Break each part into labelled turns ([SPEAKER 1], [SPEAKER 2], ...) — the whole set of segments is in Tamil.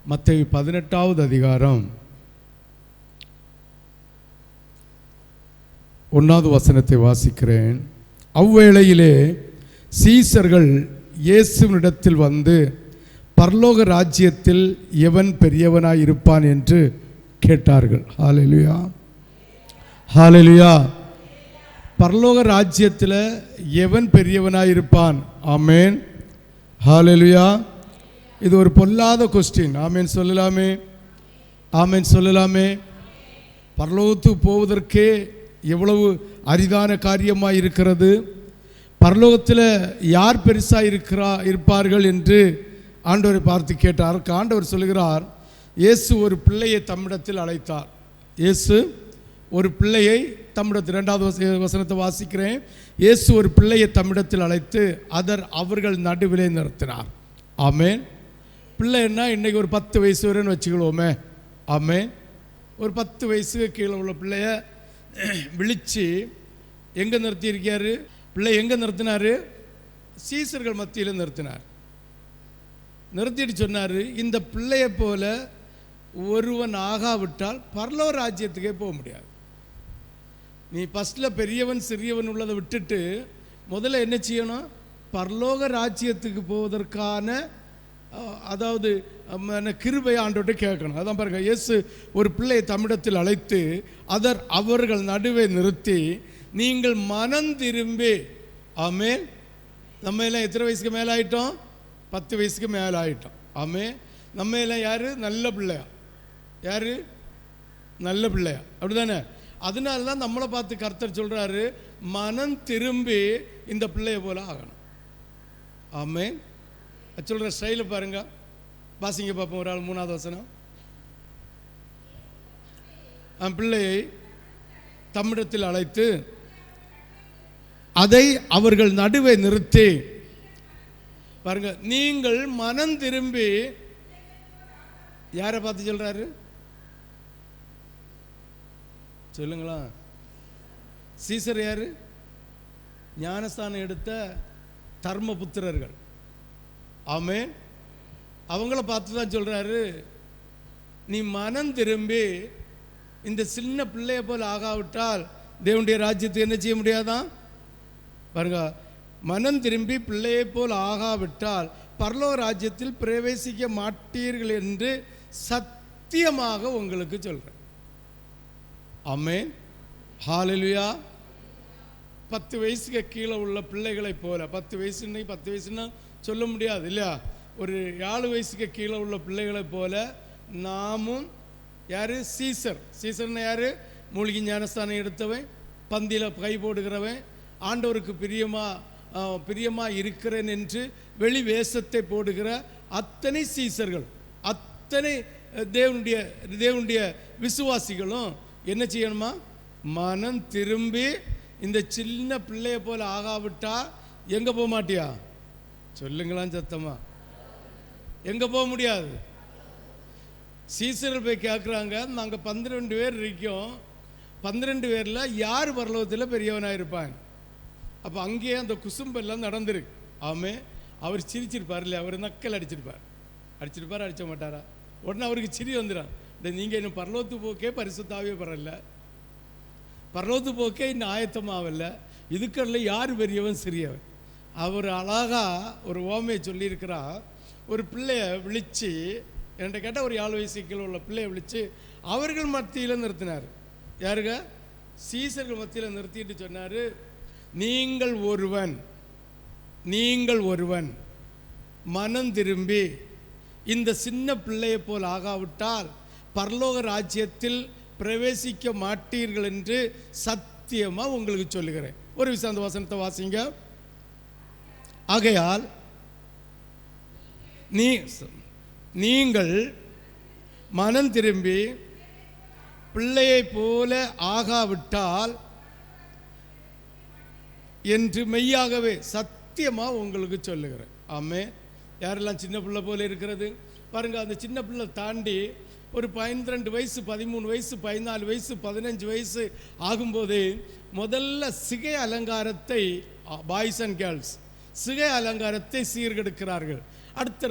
[SPEAKER 1] மத்தேயு 18வது அதிகாரம் 1வது வசனத்தை வாசிக்கிறேன். அவ்வேளையிலே சீசர்கள் இயேசுவினிடத்தில் வந்து, பரலோக ராஜ்யத்தில் எவன் பெரியவனாய் இருப்பான் என்று கேட்டார்கள். ஹல்லேலூயா, ஹல்லேலூயா. பரலோக ராஜ்யத்தில் எவன் பெரியவனாய் இருப்பான்? ஆமேன், ஹல்லேலூயா. இது ஒரு பொல்லாத கொஸ்டின். ஆமேன் சொல்லலாமே, ஆமேன் சொல்லலாமே. பரலோகத்துக்கு போவதற்கே எவ்வளவு அரிதான காரியமாக இருக்கிறது. பரலோகத்தில் யார் பெருசாக இருப்பார்கள் என்று ஆண்டவரை பார்த்து கேட்டார். ஆண்டவர் சொல்லுகிறார், இயேசு ஒரு பிள்ளையை தம்மிடத்தில் அழைத்தார். இயேசு ஒரு பிள்ளையை தம்மிடத்தில், 2வது வசனத்தை வாசிக்கிறேன். இயேசு ஒரு பிள்ளையை தம்மிடத்தில் அழைத்து அவர்கள் நடுவிலே நிறுத்தினார். ஆமேன். பிள்ளைன்னா இன்றைக்கி ஒரு 10 வயசு வரைன்னு வச்சுக்கிடுவோமே. ஆமேன். ஒரு 10 வயசுக்கு கீழே உள்ள பிள்ளைய விழித்து எங்கே நிறுத்தியிருக்காரு? பிள்ளை எங்கே நிறுத்தினார்? சீசர்கள் மத்தியில் நிறுத்தினார். நிறுத்திட்டு சொன்னார், இந்த பிள்ளையை போல ஒருவன் ஆகாவிட்டால் பரலோக ராஜ்யத்துக்கே போக முடியாது. நீ ஃபஸ்ட்டில் பெரியவன் சிறியவன் உள்ளதை விட்டுட்டு முதல்ல என்ன செய்யணும்? பரலோக ராஜ்யத்துக்கு போவதற்கான அதாவது கிருபை ஆண்டோட்டு கேட்கணும். அதான் பாருங்க, இயேசு ஒரு பிள்ளையை தம்மிடத்தில் அழைத்து அவர்கள் நடுவே நிறுத்தி, நீங்கள் மனம் திரும்பி. ஆமேன். நம்ம எல்லாம் எத்தனை வயசுக்கு மேலே ஆகிட்டோம்? 10 வயசுக்கு மேலே ஆகிட்டோம். ஆமே. நம்ம எல்லாம் யார்? நல்ல பிள்ளையா? யார் நல்ல பிள்ளையா? அப்படிதானே? அதனால தான் நம்மளை பார்த்து கர்த்தர் சொல்கிறாரு, மனம் திரும்பி இந்த பிள்ளைய போல ஆகணும். ஆமே. சொல்கிற ஸ்டைலை பாருங்க, வாசிங்க பார்ப்போம். ஒரு ஆள் 3வது வசனம். பிள்ளையை தம்மிடத்தில் அழைத்து அவர்கள் நடுவே நிறுத்தி, பாருங்க, நீங்கள் மனம் திரும்பி. யாரை பார்த்து சொல்றாரு? சொல்லுங்களா. சீசர் யாரு? ஞானஸ்தானம் எடுத்த தர்மபுத்திரர்கள். ஆமேன். அவங்கள பார்த்து தான் சொல்றாரு, நீ மனம் திரும்பி இந்த சின்ன பிள்ளைய போல் ஆகாவிட்டால் தேவனுடைய ராஜ்யத்துக்கு என்ன செய்ய முடியாதான்? பாருங்க, மனம் திரும்பி பிள்ளையை போல் ஆகாவிட்டால் பரலோக ராஜ்யத்தில் பிரவேசிக்க மாட்டீர்கள் என்று சத்தியமாக உங்களுக்கு சொல்றேன். ஆமென், ஹல்லேலூயா. 10 வயசுக்கு கீழே உள்ள பிள்ளைகளை போல, 10 வயசுன்னா சொல்ல முடியாது இல்லையா, ஒரு 7 வயசுக்கு கீழே உள்ள பிள்ளைகளை போல நாமும் யாரு? சீசர்னா யாரு? மூழ்கி ஞானஸ்தானம் எடுத்தவன், பந்தியில் கை போடுகிறவன், ஆண்டவருக்கு பிரியமா இருக்கிறேன் என்று வெளி வேஷத்தை போடுகிற அத்தனை சீசர்கள், அத்தனை தேவனுடைய விசுவாசிகளும் என்ன செய்யணுமா? மனம் திரும்பி இந்த சின்ன பிள்ளைய போல ஆகாவிட்டா எங்க போக மாட்டியா? சொல்லுங்களாம் சத்தமா. எங்க போக முடியாது? சீசர்கள் போய் கேட்குறாங்க, நாங்கள் 12 பேர் இருக்கோம், 12 பேரில் யார் பரலோகத்தில் பெரியவனாக இருப்பாங்க? அப்போ அங்கேயே அந்த குசும்பெல்லாம் நடந்திருக்கு. ஆமே. அவர் சிரிச்சிருப்பார் இல்லையா? அவர் நக்கல் அடிச்சிருப்பார், அடிச்ச மாட்டாரா? உடனே அவருக்கு சிரி வந்துடும். நீங்கள் இன்னும் பரலோகத்து போக்கே பரிசுத்தாவே பரல, பரலோகத்து போக்கே இன்னும் ஆயத்தமாகல, இதுக்கல்ல யார் பெரியவன் சிறியவன்? அவர் அழகா ஒரு ஓமையை சொல்லியிருக்கிறார். ஒரு பிள்ளைய விழித்து, என்கிட்ட கேட்டால் ஒரு 7 வயசுக்கு உள்ள பிள்ளைய விழித்து அவர்கள் மத்தியில் நிறுத்தினார். யாருங்க? சீசர்கள் மத்தியில் நிறுத்திட்டு சொன்னார், நீங்கள் ஒருவன் மனம் திரும்பி இந்த சின்ன பிள்ளையை போல் ஆகாவிட்டால் பரலோக ராஜ்யத்தில் பிரவேசிக்க மாட்டீர்கள் என்று சத்தியமாக உங்களுக்கு சொல்லுகிறேன். ஒரு விஷயம், அந்த வசனத்தை வாசிங்க. ஆகையால் நீங்கள் மனம் திரும்பி பிள்ளையை போல ஆகாவிட்டால் என்று மெய்யாகவே சத்தியமாக உங்களுக்கு சொல்லுகிறேன். ஆமே. யாரெல்லாம் சின்ன பிள்ளை போல இருக்கிறது பாருங்க. அந்த சின்ன பிள்ளை தாண்டி ஒரு 12 வயசு, 13 வயசு, 14 வயசு, 15 வயசு ஆகும்போது முதல்ல சிகை அலங்காரத்தை, பாய்ஸ் அண்ட் கேர்ள்ஸ் சிகை அலங்காரத்தை சீர்கெடுக்கிறார்கள். அடுத்த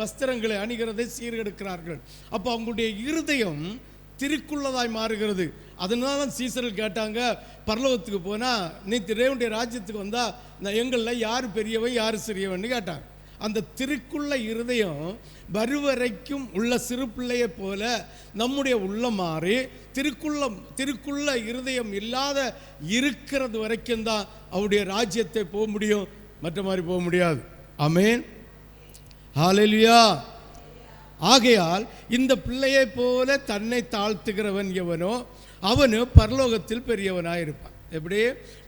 [SPEAKER 1] வஸ்திரங்களை அணிகிறதை சீர்கெடுக்கிறார்கள். அப்போ அவங்களுடைய இருதயம் திருக்குள்ளதாய் மாறுகிறது. அதனால தான் சீசர்கள் கேட்டாங்க, பரலோகத்துக்கு போனால் நீ தேவனுடைய ராஜ்யத்துக்கு வந்தால் எங்களில் யார் பெரியவன் யார் சிறியவன் கேட்டாங்க. அந்த திருக்குள்ள இருதயம் வருவரைக்கும் உள்ள சிறு பிள்ளையை போல நம்முடைய உள்ளம் மாறி திருக்குள்ள இருதயம் இல்லாத இருக்கிறது வரைக்கும் தான் அவருடைய ராஜ்யத்தை போக முடியும், மற்ற மாதிரி போக முடியாது. ஆமென், ஹல்லேலூயா. ஆகையால் இந்த பிள்ளையை போல தன்னை தாழ்த்துகிறவன் எவனோ அவனு பரலோகத்தில் பெரியவனாக இருப்பான். எப்படி?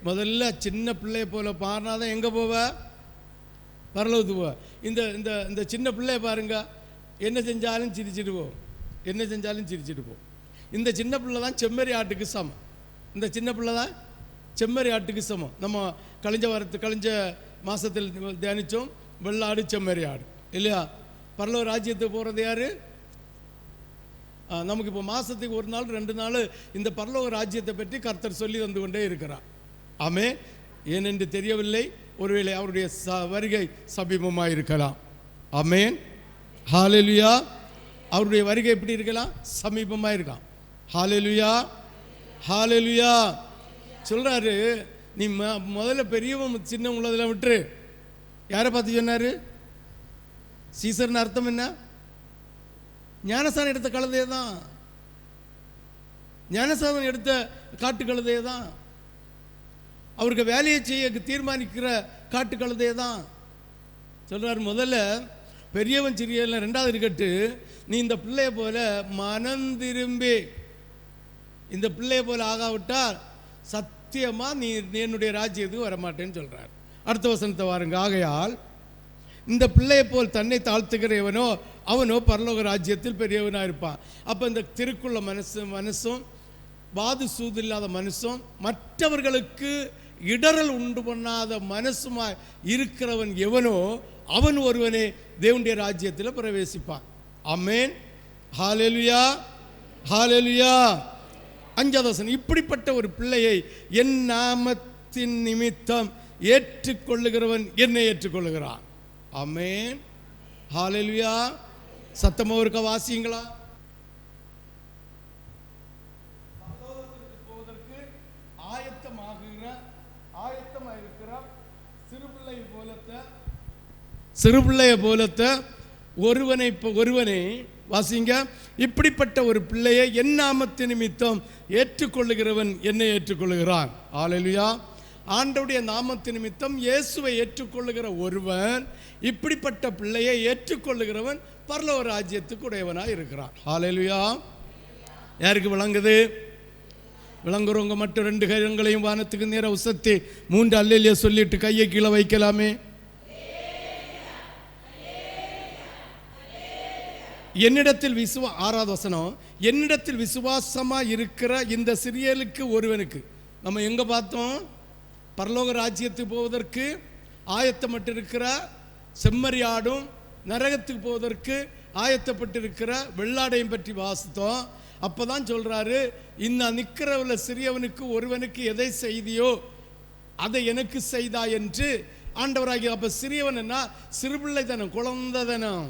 [SPEAKER 1] முதல்ல சின்ன பிள்ளையை போல பாருனாதான் எங்கே போவ? பரலோகத்துக்கு போவ. இந்த இந்த இந்த சின்ன பிள்ளைய பாருங்க, என்ன செஞ்சாலும் சிரிச்சிட்டு போவோம், என்ன செஞ்சாலும் சிரிச்சிட்டு போவோம். இந்த சின்ன பிள்ளை தான் செம்மறி ஆட்டுக்கு சமம். இந்த சின்ன பிள்ளை தான் செம்மறி ஆட்டுக்கு சமம். நம்ம கழிஞ்ச மாதத்தில் தியானித்தோம், வெள்ளாடு செம்மறி ஆடு இல்லையா? பரலோக ராஜ்யத்துக்கு போகிறது யார்? நமக்கு இப்போ மாதத்துக்கு ஒரு நாள் 2 நாள் இந்த பரலோக ராஜ்யத்தை பற்றி கர்த்தர் சொல்லி தந்து கொண்டே இருக்கிறார். ஆமே, ஏனென்று தெரியவில்லை, ஒருவேளை அவருடைய வருகை சமீபமாக இருக்கலாம். ஆமேன், ஹல்லேலூயா. அவருடைய வருகை எப்படி இருக்கலாம்? சமீபமாக இருக்கலாம். ஹல்லேலூயா, ஹல்லேலூயா. சொல்கிறாரு, நீ முதல்ல பெரியவன் சின்ன உள்ளதெல்லாம் விட்டுரு. யாரை பார்த்து சொன்னார்? சீசர்னு அர்த்தம் என்ன? ஞானசானம் எடுத்த கழுதையே தான், ஞானசானம் எடுத்த காட்டு கழுதையே தான், அவருக்கு வேலையை செய்ய தீர்மானிக்கிற காட்டு கழுதையே தான் சொல்றார். முதல்ல பெரியவன் சிறியவன், 2வது இருக்கட்டு, நீ இந்த பிள்ளைய போல மனம் திரும்பி இந்த பிள்ளைய போல ஆகாவிட்டால் சத்தியமா நீ என்னுடைய ராஜ்யத்துக்கு வரமாட்டேன்னு சொல்றார். அடுத்த வசனத்தை வாருங்க. ஆகையால் இந்த பிள்ளையை போல் தன்னை தாழ்த்துகிறவனோ அவனோ பரலோக ராஜ்யத்தில் பெரியவனாக இருப்பான். அப்போ இந்த திருக்குள்ள மனசும் வாது சூது இல்லாத மனசும் மற்றவர்களுக்கு இடரல் உண்டு பண்ணாத மனசுமா இருக்கிறவன் எவனோ அவன் ஒருவனே தேவனுடைய ராஜ்யத்தில் பிரவேசிப்பான். ஆமென், ஹல்லேலூயா, ஹல்லேலூயா. 5வது வசனம், இப்படிப்பட்ட ஒரு பிள்ளையை என் நாமத்தின் நிமித்தம் ஏற்றுக்கொள்ளுகிறவன் என்னை ஏற்றுக்கொள்ளுகிறான். ஆமென், ஹல்லேலூயா. சத்தமா இருக்க வாசிங்களா? பரலோகத்திற்கு போவதற்கு ஆயத்தமாயிருக்கிற சிறுபிள்ளையை போலத்த ஒருவனை வாசிங்க. இப்படிப்பட்ட ஒரு பிள்ளையை என் நாமத்தின் நிமித்தம் ஏற்றுக்கொள்ளுகிறவன் என்னை ஏற்றுக்கொள்ளுகிறான். ஹல்லேலூயா. ஆண்டவருடைய நாமத்தின் நிமித்தம் இயேசுவை ஏற்றுக்கொள்ளுகிற ஒருவன், இப்படிப்பட்ட பிள்ளையை ஏற்றுக்கொள்ளுகிறவன் பரலோக ராஜ்யத்துக்கு உடையவனாக இருக்கிறான். ஹல்லேலூயா. யாருக்கு விளங்குது? விளங்குறவங்க மட்டும் 2 கைகளையும் வானத்துக்கு நேர உசத்தி 3 அல்லேலூயா சொல்லிட்டு கையை கீழே வைக்கலாமே. என்னிடத்தில் 6வது வசனம், என்னிடத்தில் விசுவாசமா இருக்கிற இந்த சிறியலுக்கு ஒருவனுக்கு. நம்ம எங்க பார்த்தோம்? பரலோக ராஜ்யத்துக்கு போவதற்கு ஆயத்தப்பட்டிருக்கிற செம்மறியாடும் நரகத்துக்கு போவதற்கு ஆயத்தப்பட்டிருக்கிற வெள்ளாடையும் பற்றி வாசித்தோம். அப்பதான் சொல்றாரு, இந்த நிற்கிறவள சிறியவனுக்கு ஒருவனுக்கு எதை செய்தியோ அதை எனக்கு செய்தா என்று ஆண்டவராகி. அப்ப சிறியவன் என்ன? சிறுபிள்ளை தனம், குழந்தை தனம்.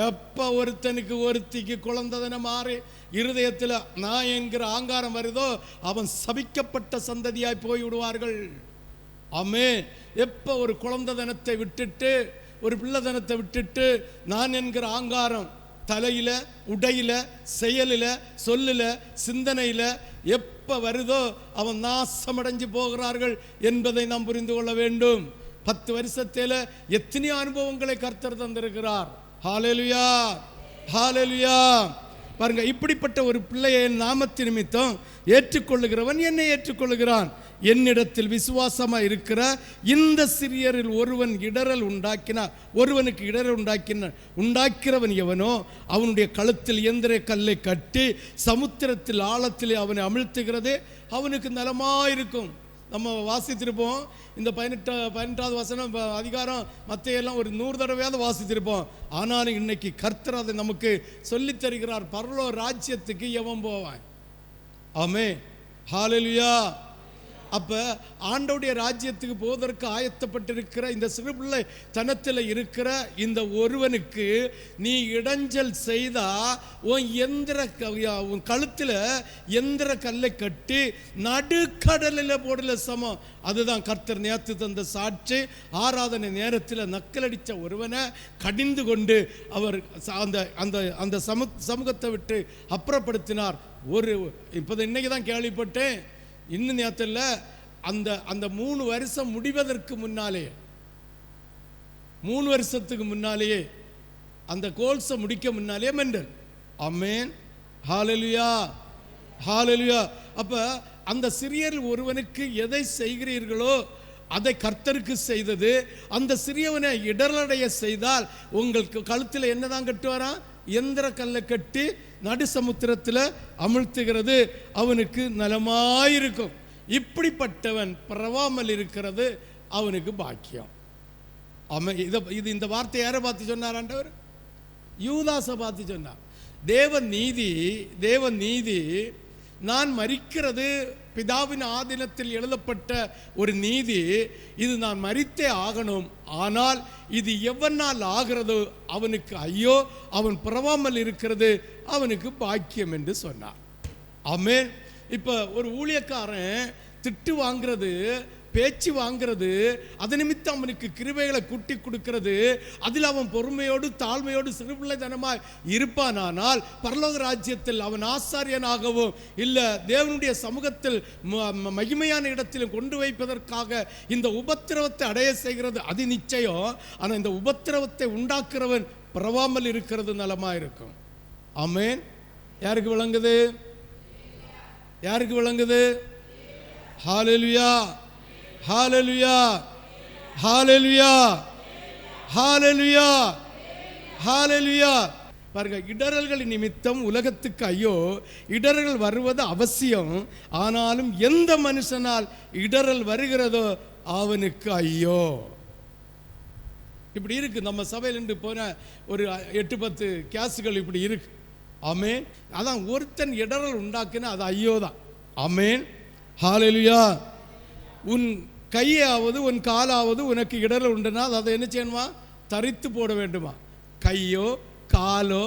[SPEAKER 1] எப்போ ஒருத்தனுக்கு ஒருத்திக்கு குழந்தைதனை மாறி இருதயத்தில் நான் என்கிற ஆங்காரம் வருதோ அவன் சபிக்கப்பட்ட சந்ததியாய் போய் விடுவார்கள். ஆமே. எப்போ ஒரு குழந்தைதனத்தை விட்டுட்டு ஒரு பிள்ளைதனத்தை விட்டுட்டு நான் என்கிற ஆங்காரம் தலையில் உடையில் செயலில் சொல்லில் சிந்தனையில் எப்போ வருதோ அவன் நாசமடைஞ்சு போகிறார்கள் என்பதை நாம் புரிந்து கொள்ள வேண்டும். 10 வருஷத்தில் எத்தனை அனுபவங்களை கர்த்தர் தந்திருக்கிறார். ஹல்லேலூயா, ஹல்லேலூயா. பாருங்க, இப்படிப்பட்ட ஒரு பிள்ளையை நாமத்தின் நிமித்தம் ஏற்றுக்கொள்ளுகிறவன் என்னை ஏற்றுக்கொள்ளுகிறான். என்னிடத்தில் விசுவாசமா இருக்கிற இந்த சிறியரில் ஒருவனுக்கு இடரல் உண்டாக்கிறவன் எவனோ அவனுடைய கழுத்தில் இயந்திர கல்லை கட்டி சமுத்திரத்தில் ஆழத்தில் அவனை அமிழ்த்துகிறதே அவனுக்கு நலமாயிருக்கும். நம்ம வாசித்திருப்போம். இந்த 18வது வசனம் அதிகாரம் மத்தையெல்லாம் ஒரு 100 தடவையாவது வாசித்திருப்போம். ஆனாலும் இன்னைக்கு கர்த்தர் அதை நமக்கு சொல்லித் தருகிறார். பரலோக ராஜ்யத்துக்கு எவன் போவான்? ஆமே, ஹல்லேலூயா. அப்போ ஆண்டோடைய ராஜ்யத்துக்கு போவதற்கு ஆயத்தப்பட்டிருக்கிற இந்த சிறுபிள்ளை தனத்தில் இருக்கிற இந்த ஒருவனுக்கு நீ இடைஞ்சல் செய்தா உன் கழுத்தில் எந்திர கல்லை கட்டி நடுக்கடலில் போடல சமம். அதுதான் கர்த்தர் நேற்று தந்த சாட்சி. ஆராதனை நேரத்தில் நக்கலடித்த ஒருவனை கடிந்து கொண்டு அவர் அந்த அந்த அந்த சமூகத்தை விட்டு அப்புறப்படுத்தினார். இன்னைக்கு தான் கேள்விப்பட்டேன், இன்னும் நேரத்தில் அந்த அந்த 3 வருஷம் முடிவதற்கு முன்னாலே, 3 வருஷத்துக்கு முன்னாலேயே, அந்த கோல்ஸை முடிக்க முன்னாலே மெண்டல். ஆமென், ஹல்லேலூயா, ஹல்லேலூயா. அப்ப அந்த சிறியரில் ஒருவனுக்கு எதை செய்கிறீர்களோ அதை கர்த்தருக்கு செய்தது. அந்த சிறியவனை இடரடைய செய்தால் உங்களுக்கு கழுத்தில் என்னதான் கட்டுவாராம்? எந்திர கல்லை கட்டி நடு சமுத்திரத்தில் அமிழ்த்துகிறது. அவனுக்கு நலமாயிருக்கும். இப்படிப்பட்டவன் பரவாமல் இருக்கிறது அவனுக்கு பாக்கியம். இது இந்த வார்த்தை யாரை பார்த்து சொன்னார் ஆண்டவர்? யூதாசை பார்த்து சொன்னார். தேவ நீதி நான் மரிக்கிறது பிதாவின் ஆதீனத்தில் எழுதப்பட்ட ஒரு நீதி. இது நான் மரித்தே ஆகணும். ஆனால் இது எவனால் ஆகிறதோ அவனுக்கு ஐயோ, அவன் பரவாமல் இருக்கிறது அவனுக்கு பாக்கியம் என்று சொன்னார். ஆமென். இப்போ ஒரு ஊழியக்காரன் திட்டு வாங்கிறது, பேச்சு வாங்கிறது, அது நிமித்தம் அவனுக்கு கிருபைகளை கூட்டி கொடுக்கிறது, அதில் அவன் பொறுமையோடு தாழ்மையோடு சிறுபிள்ளைத்தனமாய் இருப்பானால் பரலோக ராஜ்யத்தில் அவன் ஆசாரியனாகவும் இல்லை தேவனுடைய சமூகத்தில் மகிமையான இடத்திலும் கொண்டு வைப்பதற்காக இந்த உபத்திரவத்தை அடைய செய்கிறது அது நிச்சயம். ஆனால் இந்த உபத்திரவத்தை உண்டாக்குறவன் பரவாமல் இருக்கிறது நலமாக இருக்கும். ஆமென். யாருக்கு விளங்குது? யாருக்கு விளங்குது? ஹல்லேலூயா, ஹல்லேலூயா, ஹல்லேலூயா, ஹல்லேலூயா, ஹல்லேலூயா. பாருங்க, இடரல்களின் நிமித்தம் உலகத்துக்கு ஐயோ. இடரல்கள் வருவது அவசியம். ஆனாலும் எந்த மனுஷனால் இடரல் வருகிறதோ அவனுக்கு ஐயோ. இப்படி இருக்கு நம்ம சபையில் இருந்து போன ஒரு 8-10 கேஸுகள் இப்படி இருக்கு. ஆமென். அதான் ஒருத்தன் இடரல் உண்டாக்குனா அது ஐயோ தான். ஆமென், ஹல்லேலூயா. உன் கையாவது உன் காலாவது உனக்கு இடரல் உண்டுனா அதை என்ன செய்யணுமா? தரித்து போட வேண்டுமா? கையோ காலோ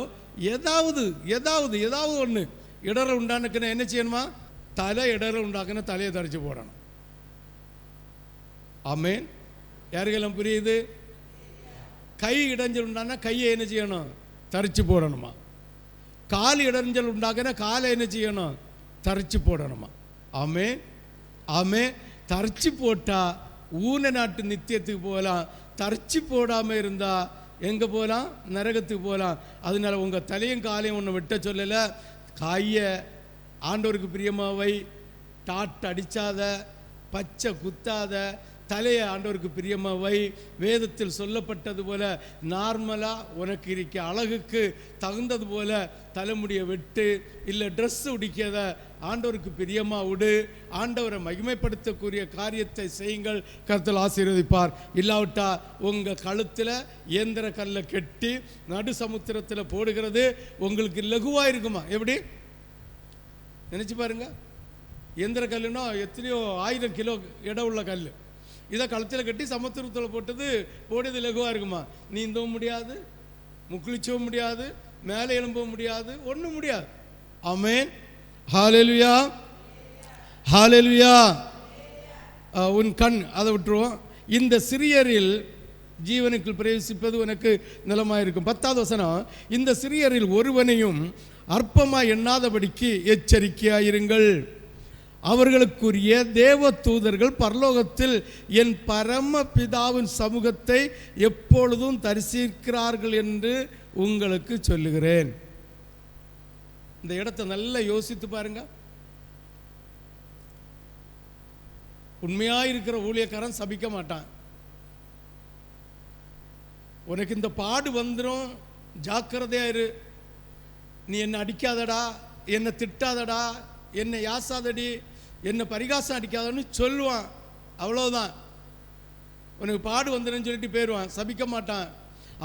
[SPEAKER 1] ஏதாவது ஒன்று இடரல் உண்டானுக்குன்னா என்ன செய்யணுமா? தலை இடரல் உண்டாக்குன்னா தலையை தரிச்சு போடணும். ஆமென். யாருக்கெல்லாம் புரியுது? கை இடைஞ்சல் உண்டானா கையை என்ன செய்யணும்? தரிச்சு போடணுமா? கால் இடைஞ்சல் உண்டாக்குன்னா காலை என்ன செய்யணும்? தரிச்சு போடணுமா? ஆமென், ஆமென். தரிச்சு போட்டா ஊன நாட்டு நித்தியத்துக்கு போகலாம். தரிச்சு போடாமல் இருந்தா எங்கே போகலாம்? நரகத்துக்கு போகலாம். அதனால உங்கள் தலையும் காலையும் ஒன்று விட்ட சொல்லலை. கையை ஆண்டவருக்கு பிரியமாவை, டாட் அடித்தாத, பச்சை குத்தாத, தலையை ஆண்டவருக்கு பிரியமாவை. வேதத்தில் சொல்லப்பட்டது போல நார்மலாக உனக்கு இருக்க அழகுக்கு தகுந்தது போல தலைமுடியை வெட்டு, இல்லை ட்ரெஸ் உடிக்காத, ஆண்டவருக்கு பிரியமாக விடு. ஆண்டவரை மகிமைப்படுத்தக்கூடிய காரியத்தை செய்யுங்கள், கர்த்தர் ஆசீர்வதிப்பார். இல்லாவிட்டா உங்கள் கழுத்தில் இயந்திர கல்லை கட்டி நடு சமுத்திரத்தில் போடுகிறது உங்களுக்கு லகுவாக இருக்குமா? எப்படி நினச்சி பாருங்க. இயந்திர கல்லுன்னா எத்தனையோ 1000 கிலோ எடை உள்ள கல். இதை கழுத்தில் கட்டி சமுத்திரத்தில் போடுறது லகுவாக இருக்குமா? நீந்தவும் முடியாது, முக்குளிச்சவும் முடியாது, மேலே எழும்பவும் முடியாது, ஒன்றும் முடியாது. ஆமென், ஹல்லேலூயா, ஹல்லேலூயா. உன் கண் அதை விட்டுருவோம். இந்த சிறியரில் ஜீவனுக்குள் பிரவேசிப்பது உனக்கு நலமாயிருக்கும். 10வது வசனம், இந்த சிறியரில் ஒருவனையும் அற்பமாய் எண்ணாதபடிக்கு எச்சரிக்கையாயிருங்கள். அவர்களுக்குரிய தேவ தூதர்கள் பரலோகத்தில் என் பரம பிதாவின் சமூகத்தை எப்பொழுதும் தரிசிக்கிறார்கள் என்று உங்களுக்கு சொல்லுகிறேன். இந்த இடத்தை நல்லா யோசித்து பாருங்க. உண்மையாயிருக்கிற ஊழியக்காரன் சபிக்க மாட்டான். உனக்கு இந்த பாடு வந்துடும், ஜாக்கிரதையா இரு, நீ என்னை அடிக்காதடா, என்னை திட்டாதடா, என்னை யாசாதடி, என்னை பரிகாசம் அடிக்காதன்னு சொல்லுவான். அவ்வளோதான். உனக்கு பாடு வந்துடுன்னு சொல்லிட்டு போயிடுவான், சபிக்க மாட்டான்.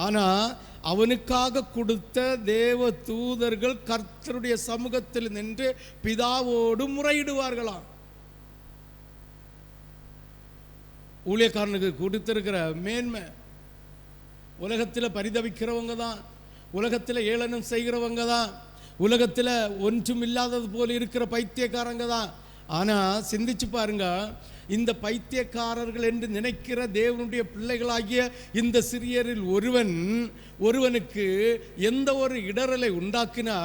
[SPEAKER 1] ஆனால் அவனுக்காக கொடுத்த தேவ தூதர்கள் கர்த்தருடைய சமூகத்தில் நின்று பிதாவோடு முறையிடுவார்களாம். ஊழியக்காரனுக்கு கொடுத்திருக்கிற மேன்மை. உலகத்தில் பரிதவிக்கிறவங்க தான், உலகத்தில் ஏளனம் செய்கிறவங்க தான், உலகத்தில் ஒன்றும் இல்லாதது போல் இருக்கிற பைத்தியக்காரங்க தான். ஆனால் சிந்திச்சு பாருங்க, இந்த பைத்தியக்காரர்கள் என்று நினைக்கிற தேவனுடைய பிள்ளைகளாகிய இந்த சிறியரில் ஒருவனுக்கு எந்த ஒரு இடரலை உண்டாக்கினா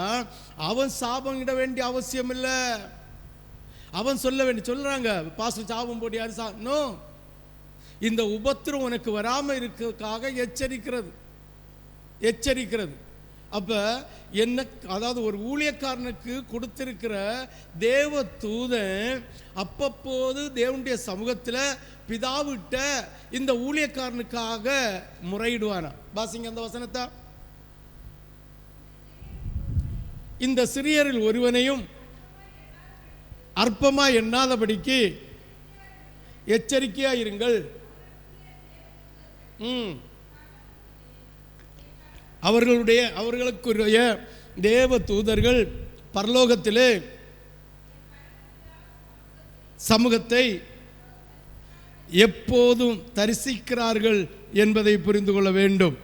[SPEAKER 1] அவன் சாபம் இட வேண்டிய அவசியம் இல்லை. அவன் சொல்றாங்க, பாஸ்டர் சாபம் போட்டு யாரு நோ, இந்த உபத்திரம் உனக்கு வராமல் இருக்கிறதுக்காக எச்சரிக்கிறது. அப்ப என்ன, அதாவது ஒரு ஊழியக்காரனுக்கு கொடுத்திருக்கிற தேவ தூதன் அப்பப்போது தேவனுடைய சமூகத்தில் பிதாவிட்ட இந்த ஊழியக்காரனுக்காக முறையிடுவானா. வாசிங்க அந்த வசனத்தை. இந்த சிறியரில் ஒருவனையும் அற்பமா எண்ணாதபடிக்கு எச்சரிக்கையா இருங்கள். அவர்களுக்குரிய தேவ தூதர்கள் பரலோகத்திலே சமூகத்தை எப்போதும் தரிசிக்கிறார்கள் என்பதை புரிந்து கொள்ள வேண்டும்.